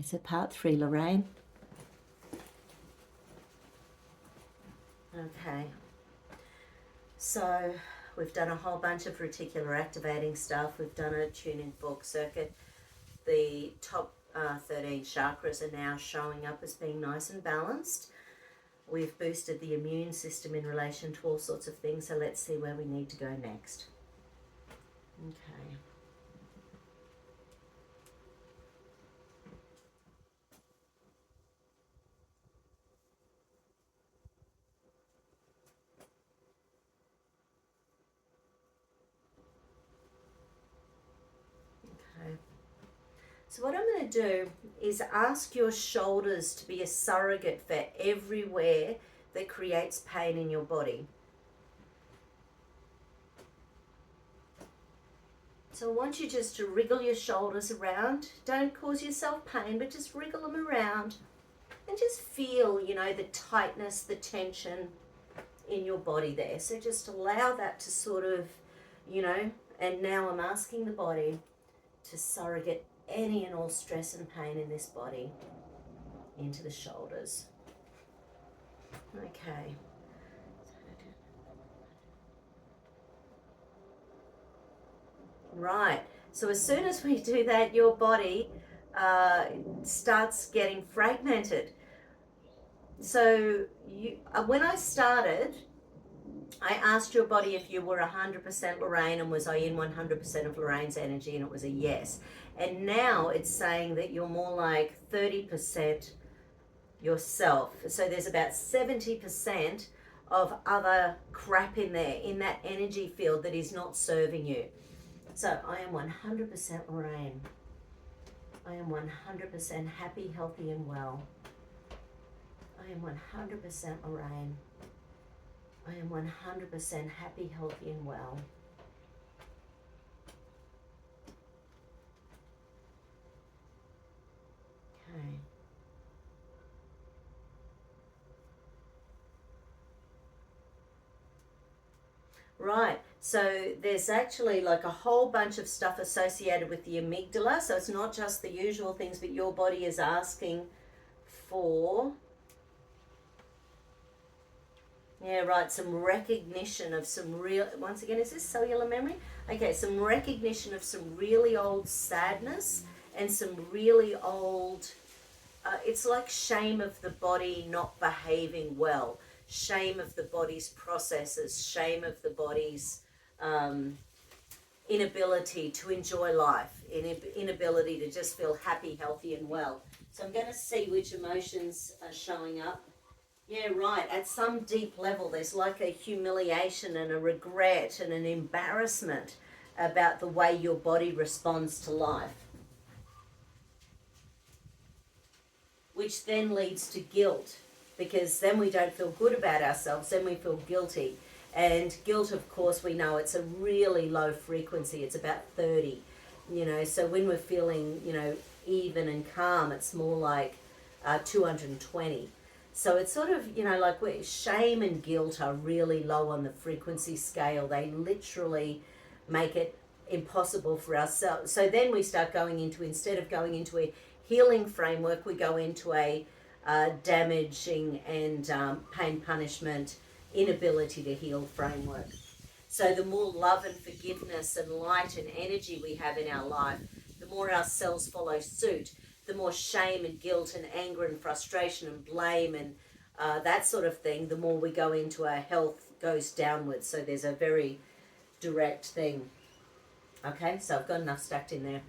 So part 3, Lorraine. Okay. So we've done a whole bunch of reticular activating stuff. We've done a tune-in fork circuit. The top 13 chakras are now showing up as being nice and balanced. We've boosted the immune system in relation to all sorts of things. So let's see where we need to go next. Okay. So what I'm going to do is ask your shoulders to be a surrogate for everywhere that creates pain in your body. So I want you just to wriggle your shoulders around. Don't cause yourself pain, but just wriggle them around and just feel, you know, the tightness, the tension in your body there. So just allow that to sort of, you know, and now I'm asking the body to surrogate any and all stress and pain in this body into the shoulders. Okay. Right. So as soon as we do that, your body starts getting fragmented. So when I started, I asked your body if you were 100% Lorraine and was I in 100% of Lorraine's energy, and it was a yes. And now it's saying that you're more like 30% yourself. So there's about 70% of other crap in there, in that energy field that is not serving you. So I am 100% Lorraine. I am 100% happy, healthy, and well. I am 100% Lorraine. I am 100% happy, healthy, and well. Okay. Right, so there's actually like a whole bunch of stuff associated with the amygdala. So it's not just the usual things, but your body is asking for, yeah, right, some recognition of some real, once again, is this cellular memory? Okay, some recognition of some really old sadness and some really old, it's like shame of the body not behaving well. Shame of the body's processes, shame of the body's inability to enjoy life, inability to just feel happy, healthy, and well. So I'm going to see which emotions are showing up. Yeah, right. At some deep level, there's like a humiliation and a regret and an embarrassment about the way your body responds to life, which then leads to guilt. Because then we don't feel good about ourselves, then we feel guilty. And guilt, of course, we know it's a really low frequency. It's about 30, you know. So when we're feeling, you know, even and calm, it's more like 220. So it's sort of, you know, like shame and guilt are really low on the frequency scale. They literally make it impossible for ourselves. So then we start going into, instead of going into a healing framework, we go into a damaging and pain punishment, inability to heal framework. So the more love and forgiveness and light and energy we have in our life, the more our cells follow suit, the more shame and guilt and anger and frustration and blame and that sort of thing, the more we go into our health goes downwards. So there's a very direct thing. Okay, so I've got enough stacked in there.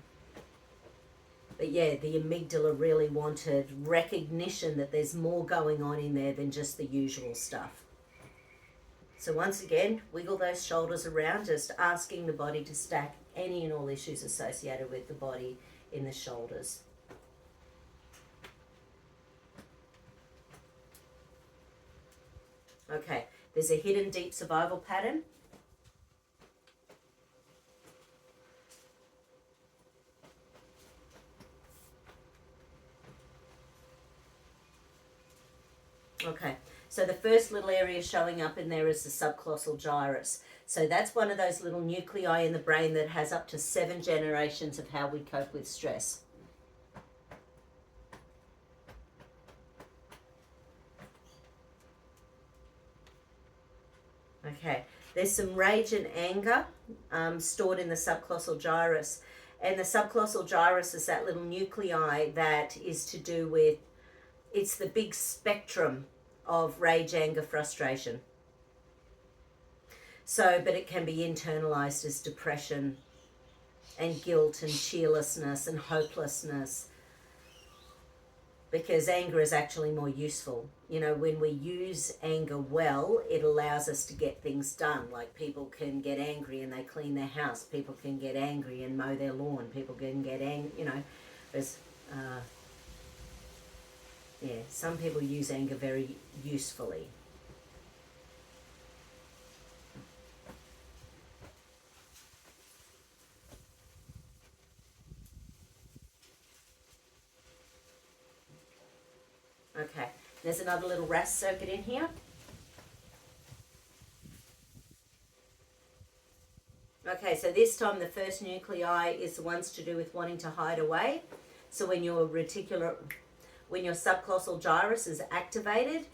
But yeah, the amygdala really wanted recognition that there's more going on in there than just the usual stuff. So once again, wiggle those shoulders around, just asking the body to stack any and all issues associated with the body in the shoulders. Okay, there's a hidden deep survival pattern. Okay, so the first little area showing up in there is the subclausal gyrus. So that's one of those little nuclei in the brain that has up to 7 generations of how we cope with stress. Okay, there's some rage and anger stored in the subclausal gyrus. And the subclausal gyrus is that little nuclei that is to do with, it's the big spectrum of rage, anger, frustration. So, but it can be internalized as depression and guilt and cheerlessness and hopelessness, because anger is actually more useful. You know, when we use anger well, it allows us to get things done. Like people can get angry and they clean their house. People can get angry and mow their lawn. People can get angry, you know, there's, yeah, some people use anger very usefully. Okay, there's another little RAS circuit in here. Okay, so this time the first nuclei is the ones to do with wanting to hide away. So when your subclausal gyrus is activated,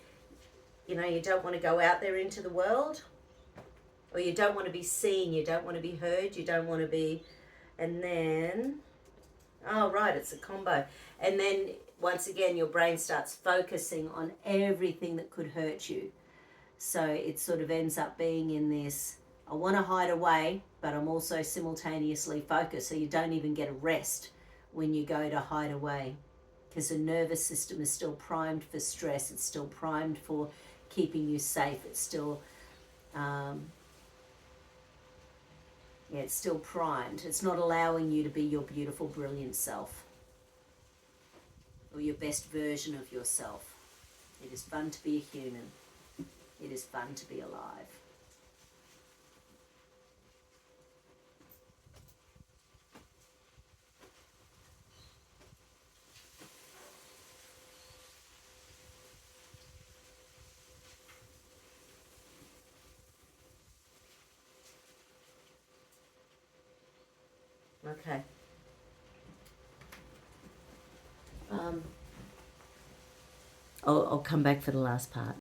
you know, you don't want to go out there into the world, or you don't want to be seen, you don't want to be heard, you don't want to be, and then, oh right, it's a combo. And then once again, your brain starts focusing on everything that could hurt you. So it sort of ends up being in this, I want to hide away, but I'm also simultaneously focused. So you don't even get a rest when you go to hide away, because the nervous system is still primed for stress. It's still primed for keeping you safe. It's still, it's still primed. It's not allowing you to be your beautiful, brilliant self, or your best version of yourself. It is fun to be a human. It is fun to be alive. Okay. I'll come back for the last part.